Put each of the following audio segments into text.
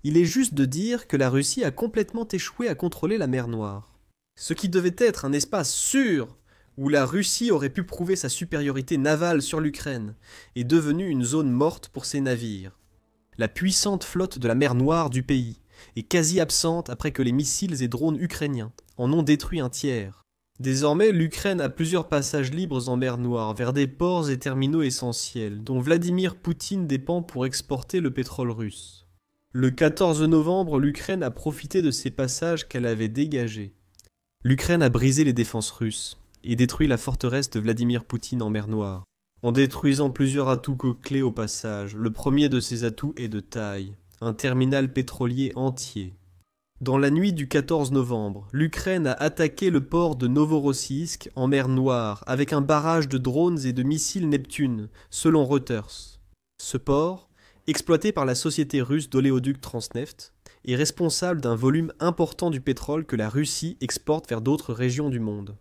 Il est juste de dire que la Russie a complètement échoué à contrôler la mer Noire. Ce qui devait être un espace sûr où la Russie aurait pu prouver sa supériorité navale sur l'Ukraine est devenu une zone morte pour ses navires. La puissante flotte de la mer Noire du pays est quasi absente après que les missiles et drones ukrainiens en ont détruit un tiers. Désormais, l'Ukraine a plusieurs passages libres en mer Noire vers des ports et terminaux essentiels, dont Vladimir Poutine dépend pour exporter le pétrole russe. Le 14 novembre, l'Ukraine a profité de ces passages qu'elle avait dégagés. L'Ukraine a brisé les défenses russes et détruit la forteresse de Vladimir Poutine en mer Noire, en détruisant plusieurs atouts clés au passage. Le premier de ces atouts est de taille, un terminal pétrolier entier. Dans la nuit du 14 novembre, l'Ukraine a attaqué le port de Novorossiysk en mer Noire avec un barrage de drones et de missiles Neptune, selon Reuters. Ce port, exploité par la société russe d'oléoduc Transneft, est responsable d'un volume important du pétrole que la Russie exporte vers d'autres régions du monde.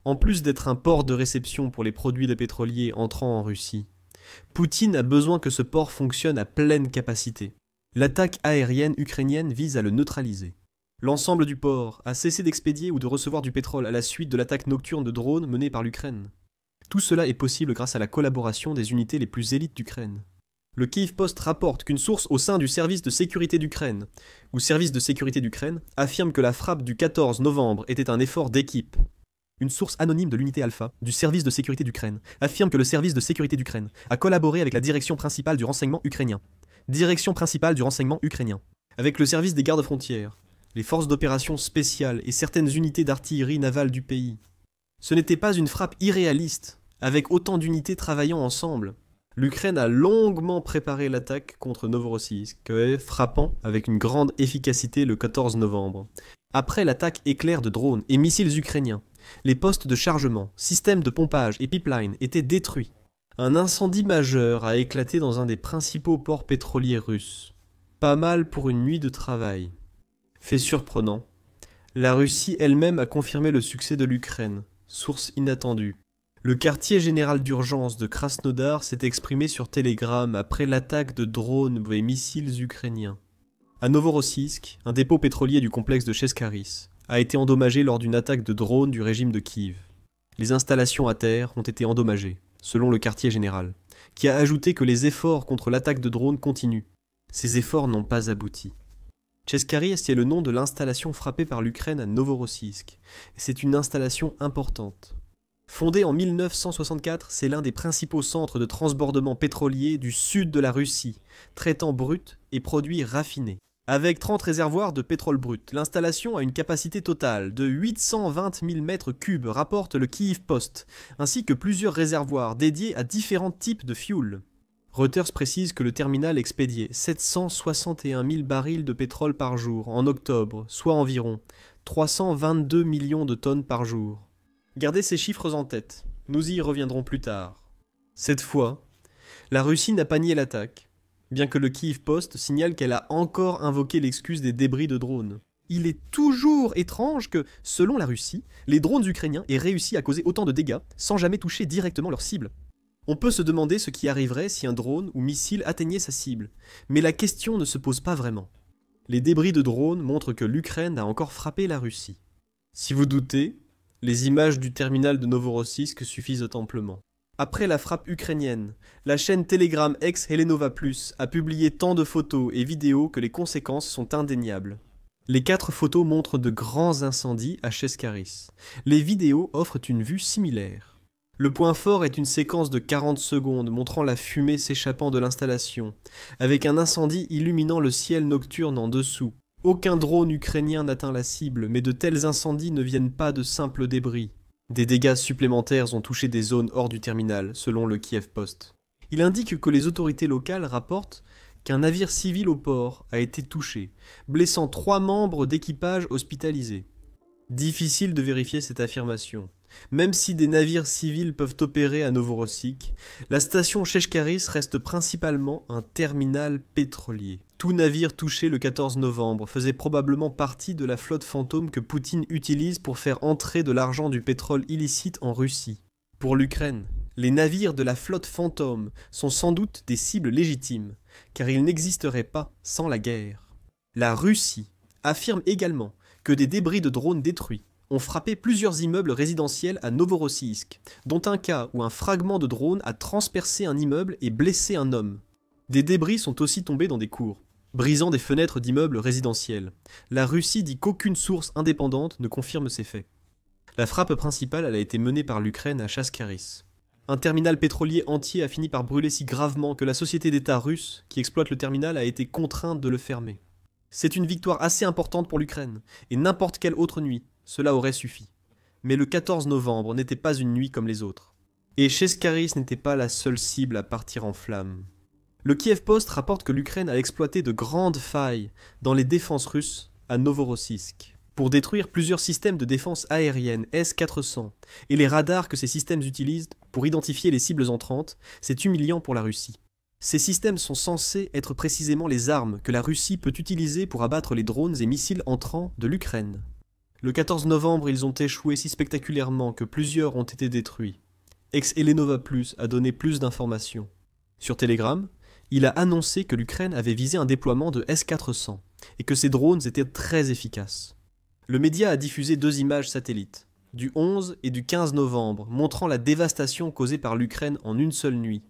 En plus d'être un port de réception pour les produits de pétroliers entrant en Russie, Poutine a besoin que ce port fonctionne à pleine capacité. L'attaque aérienne ukrainienne vise à le neutraliser. L'ensemble du port a cessé d'expédier ou de recevoir du pétrole à la suite de l'attaque nocturne de drones menée par l'Ukraine. Tout cela est possible grâce à la collaboration des unités les plus élites d'Ukraine. Le Kyiv Post rapporte qu'une source au sein du service de sécurité d'Ukraine, ou service de sécurité d'Ukraine, affirme que la frappe du 14 novembre était un effort d'équipe. Une source anonyme de l'unité Alpha, du service de sécurité d'Ukraine, affirme que le service de sécurité d'Ukraine a collaboré avec la direction principale du renseignement ukrainien. Direction principale du renseignement ukrainien. Avec le service des gardes-frontières, les forces d'opération spéciales et certaines unités d'artillerie navale du pays. Ce n'était pas une frappe irréaliste, avec autant d'unités travaillant ensemble. L'Ukraine a longuement préparé l'attaque contre Novorossiysk, frappant avec une grande efficacité le 14 novembre. Après l'attaque éclair de drones et missiles ukrainiens, les postes de chargement, systèmes de pompage et pipelines étaient détruits. Un incendie majeur a éclaté dans un des principaux ports pétroliers russes. Pas mal pour une nuit de travail. Fait surprenant, la Russie elle-même a confirmé le succès de l'Ukraine, source inattendue. Le quartier général d'urgence de Krasnodar s'est exprimé sur Telegram après l'attaque de drones et missiles ukrainiens. À Novorossiysk, un dépôt pétrolier du complexe de Cheskharis a été endommagé lors d'une attaque de drones du régime de Kiev. Les installations à terre ont été endommagées, selon le quartier général, qui a ajouté que les efforts contre l'attaque de drones continuent. Ces efforts n'ont pas abouti. Cheskharis est le nom de l'installation frappée par l'Ukraine à Novorossiysk, et c'est une installation importante. Fondée en 1964, c'est l'un des principaux centres de transbordement pétrolier du sud de la Russie, traitant brut et produits raffinés. Avec 30 réservoirs de pétrole brut, l'installation a une capacité totale de 820 000 mètres cubes, rapporte le Kyiv Post, ainsi que plusieurs réservoirs dédiés à différents types de fuel. Reuters précise que le terminal expédiait 761 000 barils de pétrole par jour en octobre, soit environ 322 millions de tonnes par jour. Gardez ces chiffres en tête, nous y reviendrons plus tard. Cette fois, la Russie n'a pas nié l'attaque, bien que le Kyiv Post signale qu'elle a encore invoqué l'excuse des débris de drones. Il est toujours étrange que, selon la Russie, les drones ukrainiens aient réussi à causer autant de dégâts sans jamais toucher directement leur cible. On peut se demander ce qui arriverait si un drone ou missile atteignait sa cible, mais la question ne se pose pas vraiment. Les débris de drones montrent que l'Ukraine a encore frappé la Russie. Si vous doutez, les images du terminal de Novorossiysk suffisent amplement. Après la frappe ukrainienne, la chaîne Telegram ex-Helenova Plus a publié tant de photos et vidéos que les conséquences sont indéniables. Les 4 photos montrent de grands incendies à Cheskharis. Les vidéos offrent une vue similaire. Le point fort est une séquence de 40 secondes montrant la fumée s'échappant de l'installation, avec un incendie illuminant le ciel nocturne en dessous. Aucun drone ukrainien n'atteint la cible, mais de tels incendies ne viennent pas de simples débris. Des dégâts supplémentaires ont touché des zones hors du terminal, selon le Kyiv Post. Il indique que les autorités locales rapportent qu'un navire civil au port a été touché, blessant 3 membres d'équipage hospitalisés. Difficile de vérifier cette affirmation. Même si des navires civils peuvent opérer à Novorossiysk, la station Cheskharis reste principalement un terminal pétrolier. Tout navire touché le 14 novembre faisait probablement partie de la flotte fantôme que Poutine utilise pour faire entrer de l'argent du pétrole illicite en Russie. Pour l'Ukraine, les navires de la flotte fantôme sont sans doute des cibles légitimes, car ils n'existeraient pas sans la guerre. La Russie affirme également que des débris de drones détruits ont frappé plusieurs immeubles résidentiels à Novorossiysk, dont un cas où un fragment de drone a transpercé un immeuble et blessé un homme. Des débris sont aussi tombés dans des cours, brisant des fenêtres d'immeubles résidentiels. La Russie dit qu'aucune source indépendante ne confirme ces faits. La frappe principale a été menée par l'Ukraine à Chaskaris. Un terminal pétrolier entier a fini par brûler si gravement que la société d'État russe qui exploite le terminal a été contrainte de le fermer. C'est une victoire assez importante pour l'Ukraine, et n'importe quelle autre nuit, cela aurait suffi. Mais le 14 novembre n'était pas une nuit comme les autres. Et Chaskaris n'était pas la seule cible à partir en flammes. Le Kiev Post rapporte que l'Ukraine a exploité de grandes failles dans les défenses russes à Novorossiysk pour détruire plusieurs systèmes de défense aérienne S-400 et les radars que ces systèmes utilisent pour identifier les cibles entrantes. C'est humiliant pour la Russie. Ces systèmes sont censés être précisément les armes que la Russie peut utiliser pour abattre les drones et missiles entrants de l'Ukraine. Le 14 novembre, ils ont échoué si spectaculairement que plusieurs ont été détruits. Ex-Elenova Plus a donné plus d'informations. Sur Telegram, il a annoncé que l'Ukraine avait visé un déploiement de S-400 et que ces drones étaient très efficaces. Le média a diffusé 2 images satellites, du 11 et du 15 novembre, montrant la dévastation causée par l'Ukraine en une seule nuit.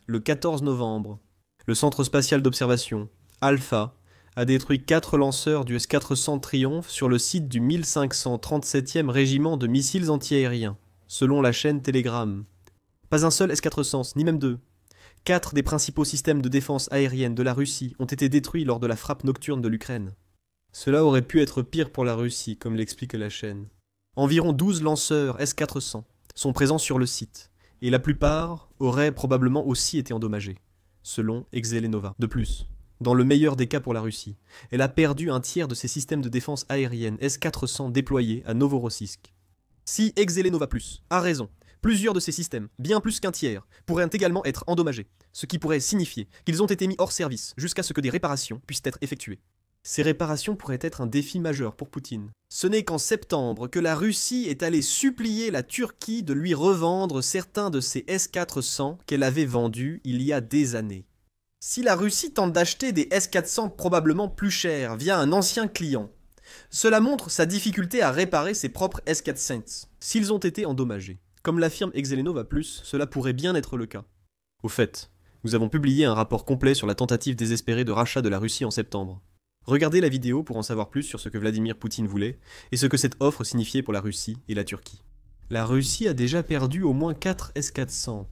Le 14 novembre, le centre spatial d'observation, Alpha, a détruit 4 lanceurs du S-400 Triumph sur le site du 1537e régiment de missiles antiaériens, selon la chaîne Telegram. Pas un seul S-400, ni même 2. 4 des principaux systèmes de défense aérienne de la Russie ont été détruits lors de la frappe nocturne de l'Ukraine. Cela aurait pu être pire pour la Russie, comme l'explique la chaîne. Environ 12 lanceurs S-400 sont présents sur le site, et la plupart auraient probablement aussi été endommagés, selon Exelenova. De plus, dans le meilleur des cas pour la Russie, elle a perdu un tiers de ses systèmes de défense aérienne S-400 déployés à Novorossiysk. Si Exelenova Plus a raison, plusieurs de ces systèmes, bien plus qu'un tiers, pourraient également être endommagés, ce qui pourrait signifier qu'ils ont été mis hors service jusqu'à ce que des réparations puissent être effectuées. Ces réparations pourraient être un défi majeur pour Poutine. Ce n'est qu'en septembre que la Russie est allée supplier la Turquie de lui revendre certains de ses S-400 qu'elle avait vendus il y a des années. Si la Russie tente d'acheter des S-400 probablement plus chers via un ancien client, cela montre sa difficulté à réparer ses propres S-400 s'ils ont été endommagés. Comme l'affirme Exelenova Plus, cela pourrait bien être le cas. Au fait, nous avons publié un rapport complet sur la tentative désespérée de rachat de la Russie en septembre. Regardez la vidéo pour en savoir plus sur ce que Vladimir Poutine voulait et ce que cette offre signifiait pour la Russie et la Turquie. La Russie a déjà perdu au moins 4 S-400.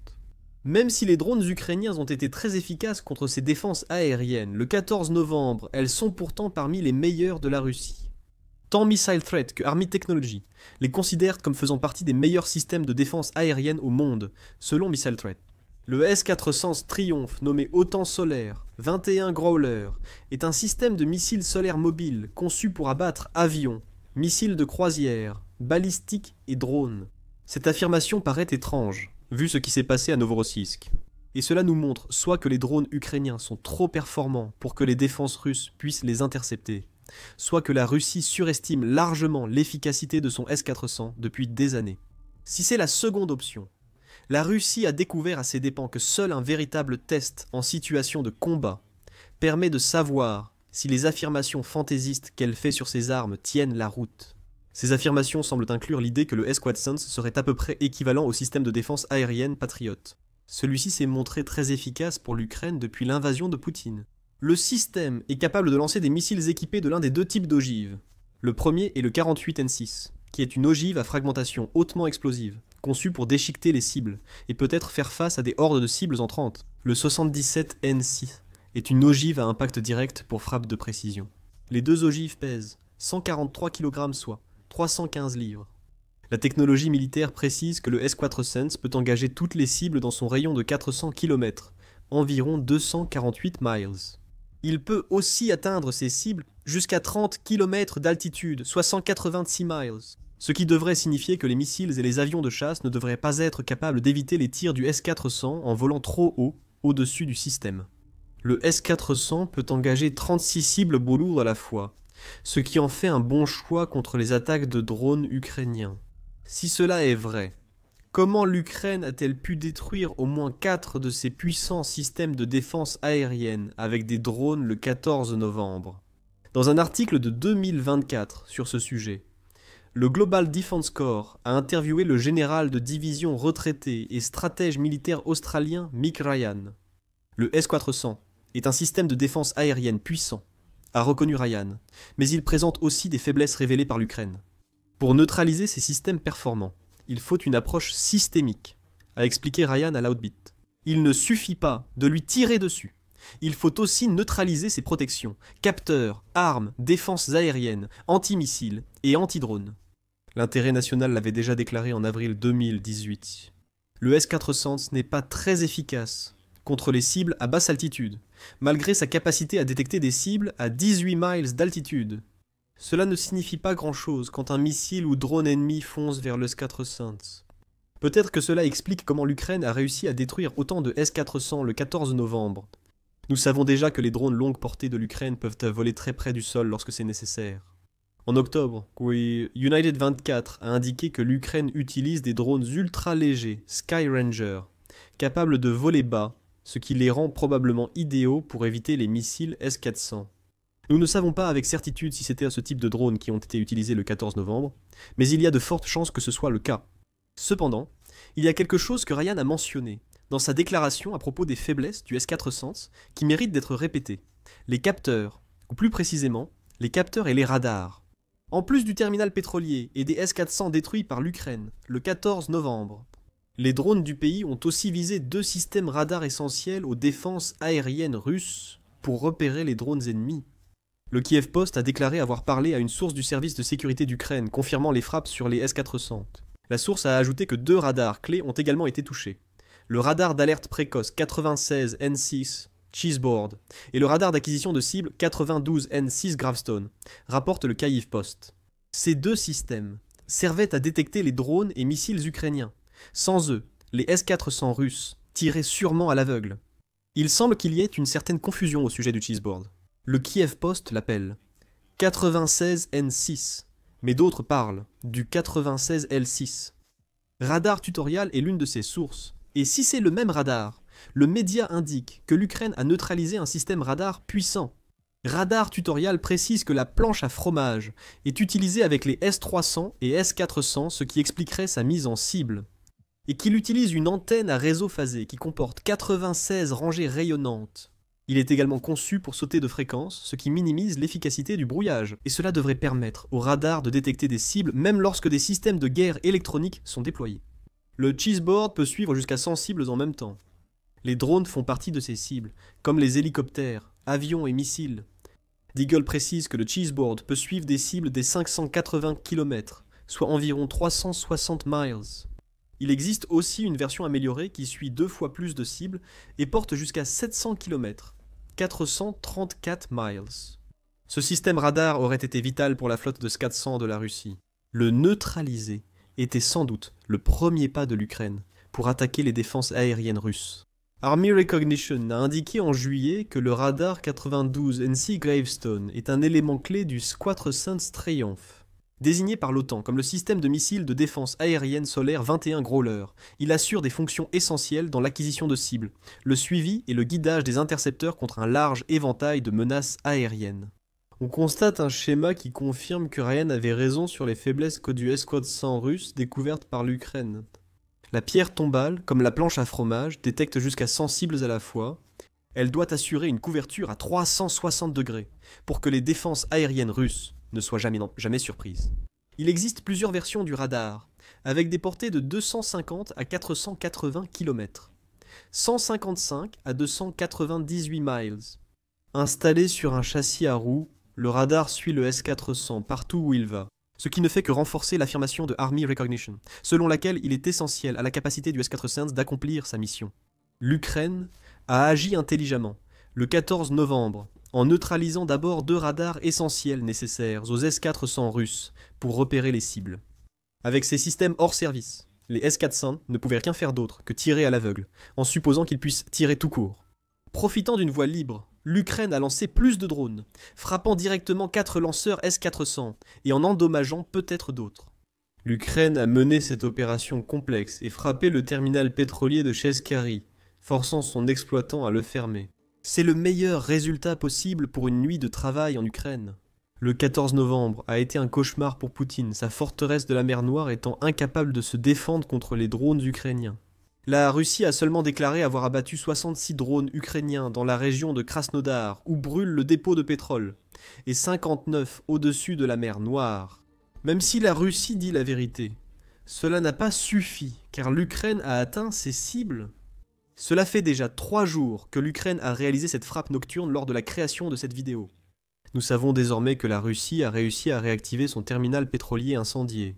Même si les drones ukrainiens ont été très efficaces contre ces défenses aériennes, le 14 novembre, elles sont pourtant parmi les meilleures de la Russie. Tant Missile Threat que Army Technology les considèrent comme faisant partie des meilleurs systèmes de défense aérienne au monde, selon Missile Threat. Le S-400 Triumph, nommé OTAN Solaire, 21 Growler, est un système de missiles solaires mobiles conçu pour abattre avions, missiles de croisière, balistiques et drones. Cette affirmation paraît étrange, vu ce qui s'est passé à Novorossiysk. Et cela nous montre soit que les drones ukrainiens sont trop performants pour que les défenses russes puissent les intercepter, soit que la Russie surestime largement l'efficacité de son S-400 depuis des années. Si c'est la seconde option, la Russie a découvert à ses dépens que seul un véritable test en situation de combat permet de savoir si les affirmations fantaisistes qu'elle fait sur ses armes tiennent la route. Ces affirmations semblent inclure l'idée que le S-400 serait à peu près équivalent au système de défense aérienne Patriot. Celui-ci s'est montré très efficace pour l'Ukraine depuis l'invasion de Poutine. Le système est capable de lancer des missiles équipés de l'un des 2 types d'ogives. Le premier est le 48N6, qui est une ogive à fragmentation hautement explosive, conçue pour déchiqueter les cibles, et peut-être faire face à des hordes de cibles entrantes. Le 77N6 est une ogive à impact direct pour frappe de précision. Les 2 ogives pèsent 143 kg soit 315 livres. La technologie militaire précise que le S-400 peut engager toutes les cibles dans son rayon de 400 km, environ 248 miles. Il peut aussi atteindre ses cibles jusqu'à 30 km d'altitude, soit 186 miles. Ce qui devrait signifier que les missiles et les avions de chasse ne devraient pas être capables d'éviter les tirs du S-400 en volant trop haut, au-dessus du système. Le S-400 peut engager 36 cibles lourdes à la fois, ce qui en fait un bon choix contre les attaques de drones ukrainiens. Si cela est vrai, comment l'Ukraine a-t-elle pu détruire au moins 4 de ses puissants systèmes de défense aérienne avec des drones le 14 novembre ? Dans un article de 2024 sur ce sujet, le Global Defense Corps a interviewé le général de division retraité et stratège militaire australien Mick Ryan. Le S-400 est un système de défense aérienne puissant, a reconnu Ryan, mais il présente aussi des faiblesses révélées par l'Ukraine. Pour neutraliser ces systèmes performants, il faut une approche systémique, a expliqué Ryan à Loudbeat. Il ne suffit pas de lui tirer dessus. Il faut aussi neutraliser ses protections, capteurs, armes, défenses aériennes, antimissiles et anti-drones. L'intérêt national l'avait déjà déclaré en avril 2018. Le S-400 n'est pas très efficace contre les cibles à basse altitude, malgré sa capacité à détecter des cibles à 18 miles d'altitude. Cela ne signifie pas grand-chose quand un missile ou drone ennemi fonce vers le S-400. Peut-être que cela explique comment l'Ukraine a réussi à détruire autant de S-400 le 14 novembre. Nous savons déjà que les drones longue portée de l'Ukraine peuvent voler très près du sol lorsque c'est nécessaire. En octobre, United 24 a indiqué que l'Ukraine utilise des drones ultra légers, Sky Ranger, capables de voler bas, ce qui les rend probablement idéaux pour éviter les missiles S-400. Nous ne savons pas avec certitude si c'était ce type de drones qui ont été utilisés le 14 novembre, mais il y a de fortes chances que ce soit le cas. Cependant, il y a quelque chose que Ryan a mentionné dans sa déclaration à propos des faiblesses du S-400 qui mérite d'être répété. Les capteurs, ou plus précisément, les capteurs et les radars. En plus du terminal pétrolier et des S-400 détruits par l'Ukraine le 14 novembre, les drones du pays ont aussi visé 2 systèmes radars essentiels aux défenses aériennes russes pour repérer les drones ennemis. Le Kiev Post a déclaré avoir parlé à une source du service de sécurité d'Ukraine confirmant les frappes sur les S-400. La source a ajouté que 2 radars clés ont également été touchés. Le radar d'alerte précoce 96N6 Cheeseboard et le radar d'acquisition de cibles 92N6 Gravestone, rapporte le Kyiv Post. Ces 2 systèmes servaient à détecter les drones et missiles ukrainiens. Sans eux, les S-400 russes tiraient sûrement à l'aveugle. Il semble qu'il y ait une certaine confusion au sujet du Cheeseboard. Le Kiev Post l'appelle 96N6, mais d'autres parlent du 96L6. Radar Tutorial est l'une de ces sources, et si c'est le même radar, le média indique que l'Ukraine a neutralisé un système radar puissant. Radar Tutorial précise que la planche à fromage est utilisée avec les S-300 et S-400, ce qui expliquerait sa mise en cible. Et qu'il utilise une antenne à réseau phasé qui comporte 96 rangées rayonnantes. Il est également conçu pour sauter de fréquence, ce qui minimise l'efficacité du brouillage. Et cela devrait permettre au radar de détecter des cibles même lorsque des systèmes de guerre électroniques sont déployés. Le Cheeseboard peut suivre jusqu'à 100 cibles en même temps. Les drones font partie de ces cibles, comme les hélicoptères, avions et missiles. Deagle précise que le Cheeseboard peut suivre des cibles des 580 km, soit environ 360 miles. Il existe aussi une version améliorée qui suit 2 fois plus de cibles et porte jusqu'à 700 km, 434 miles. Ce système radar aurait été vital pour la flotte de S-400 de la Russie. Le neutraliser était sans doute le premier pas de l'Ukraine pour attaquer les défenses aériennes russes. Army Recognition a indiqué en juillet que le radar 92NC Gravestone est un élément clé du S-400 Triumph. Désigné par l'OTAN comme le système de missiles de défense aérienne solaire 21 Growler, il assure des fonctions essentielles dans l'acquisition de cibles, le suivi et le guidage des intercepteurs contre un large éventail de menaces aériennes. On constate un schéma qui confirme que Ryan avait raison sur les faiblesses du S-400 russe découvertes par l'Ukraine. La pierre tombale, comme la planche à fromage, détecte jusqu'à 100 cibles à la fois. Elle doit assurer une couverture à 360 degrés pour que les défenses aériennes russes ne soient jamais surprises. Il existe plusieurs versions du radar, avec des portées de 250 à 480 km, 155 à 298 miles. Installé sur un châssis à roues, le radar suit le S-400 partout où il va, ce qui ne fait que renforcer l'affirmation de Army Recognition, selon laquelle il est essentiel à la capacité du S-400 d'accomplir sa mission. L'Ukraine a agi intelligemment, le 14 novembre, en neutralisant d'abord 2 radars essentiels nécessaires aux S-400 russes pour repérer les cibles. Avec ces systèmes hors service, les S-400 ne pouvaient rien faire d'autre que tirer à l'aveugle, en supposant qu'ils puissent tirer tout court. Profitant d'une voie libre, l'Ukraine a lancé plus de drones, frappant directement 4 lanceurs S-400 et en endommageant peut-être d'autres. L'Ukraine a mené cette opération complexe et frappé le terminal pétrolier de Cheskari, forçant son exploitant à le fermer. C'est le meilleur résultat possible pour une nuit de travail en Ukraine. Le 14 novembre a été un cauchemar pour Poutine, sa forteresse de la mer Noire étant incapable de se défendre contre les drones ukrainiens. La Russie a seulement déclaré avoir abattu 66 drones ukrainiens dans la région de Krasnodar, où brûle le dépôt de pétrole, et 59 au-dessus de la mer Noire. Même si la Russie dit la vérité, cela n'a pas suffi, car l'Ukraine a atteint ses cibles. Cela fait déjà 3 jours que l'Ukraine a réalisé cette frappe nocturne lors de la création de cette vidéo. Nous savons désormais que la Russie a réussi à réactiver son terminal pétrolier incendié.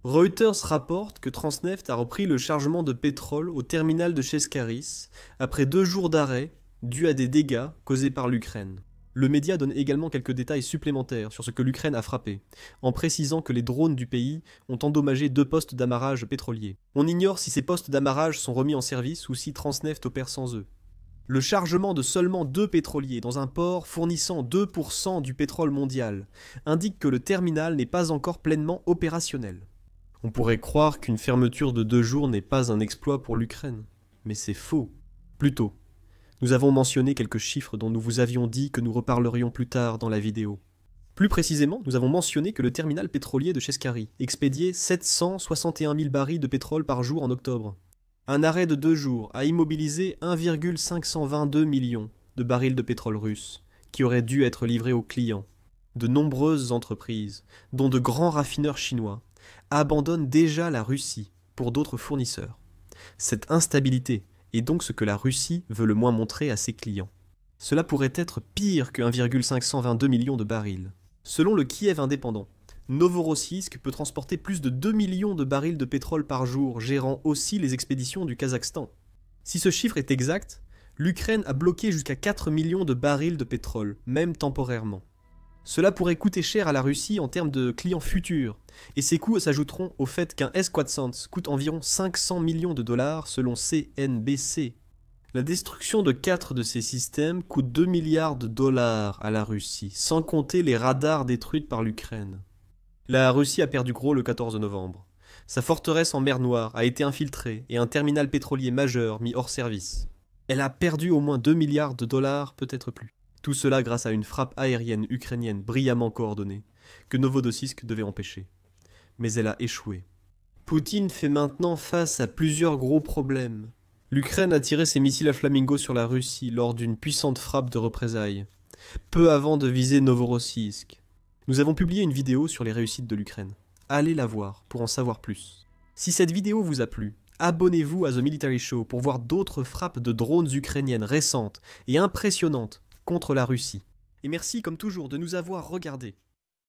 Reuters rapporte que Transneft a repris le chargement de pétrole au terminal de Cheskharis après 2 jours d'arrêt dus à des dégâts causés par l'Ukraine. Le média donne également quelques détails supplémentaires sur ce que l'Ukraine a frappé, en précisant que les drones du pays ont endommagé 2 postes d'amarrage pétroliers. On ignore si ces postes d'amarrage sont remis en service ou si Transneft opère sans eux. Le chargement de seulement 2 pétroliers dans un port fournissant 2% du pétrole mondial indique que le terminal n'est pas encore pleinement opérationnel. On pourrait croire qu'une fermeture de 2 jours n'est pas un exploit pour l'Ukraine, mais c'est faux. Plutôt, nous avons mentionné quelques chiffres dont nous vous avions dit que nous reparlerions plus tard dans la vidéo. Plus précisément, nous avons mentionné que le terminal pétrolier de Cheskari expédiait 761 000 barils de pétrole par jour en octobre. Un arrêt de 2 jours a immobilisé 1,522 millions de barils de pétrole russe, qui auraient dû être livrés aux clients. De nombreuses entreprises, dont de grands raffineurs chinois, abandonnent déjà la Russie pour d'autres fournisseurs. Cette instabilité est donc ce que la Russie veut le moins montrer à ses clients. Cela pourrait être pire que 1,522 millions de barils. Selon le Kiev indépendant, Novorossiysk peut transporter plus de 2 millions de barils de pétrole par jour, gérant aussi les expéditions du Kazakhstan. Si ce chiffre est exact, l'Ukraine a bloqué jusqu'à 4 millions de barils de pétrole, même temporairement. Cela pourrait coûter cher à la Russie en termes de clients futurs, et ces coûts s'ajouteront au fait qu'un S-400 coûte environ 500 millions de dollars selon CNBC. La destruction de 4 de ces systèmes coûte 2 milliards de dollars à la Russie, sans compter les radars détruits par l'Ukraine. La Russie a perdu gros le 14 novembre. Sa forteresse en mer Noire a été infiltrée et un terminal pétrolier majeur mis hors service. Elle a perdu au moins 2 milliards de dollars, peut-être plus. Tout cela grâce à une frappe aérienne ukrainienne brillamment coordonnée, que Novorossiysk devait empêcher. Mais elle a échoué. Poutine fait maintenant face à plusieurs gros problèmes. L'Ukraine a tiré ses missiles à Flamingo sur la Russie lors d'une puissante frappe de représailles, peu avant de viser Novorossiysk. Nous avons publié une vidéo sur les réussites de l'Ukraine. Allez la voir pour en savoir plus. Si cette vidéo vous a plu, abonnez-vous à The Military Show pour voir d'autres frappes de drones ukrainiennes récentes et impressionnantes contre la Russie. Et merci comme toujours de nous avoir regardés.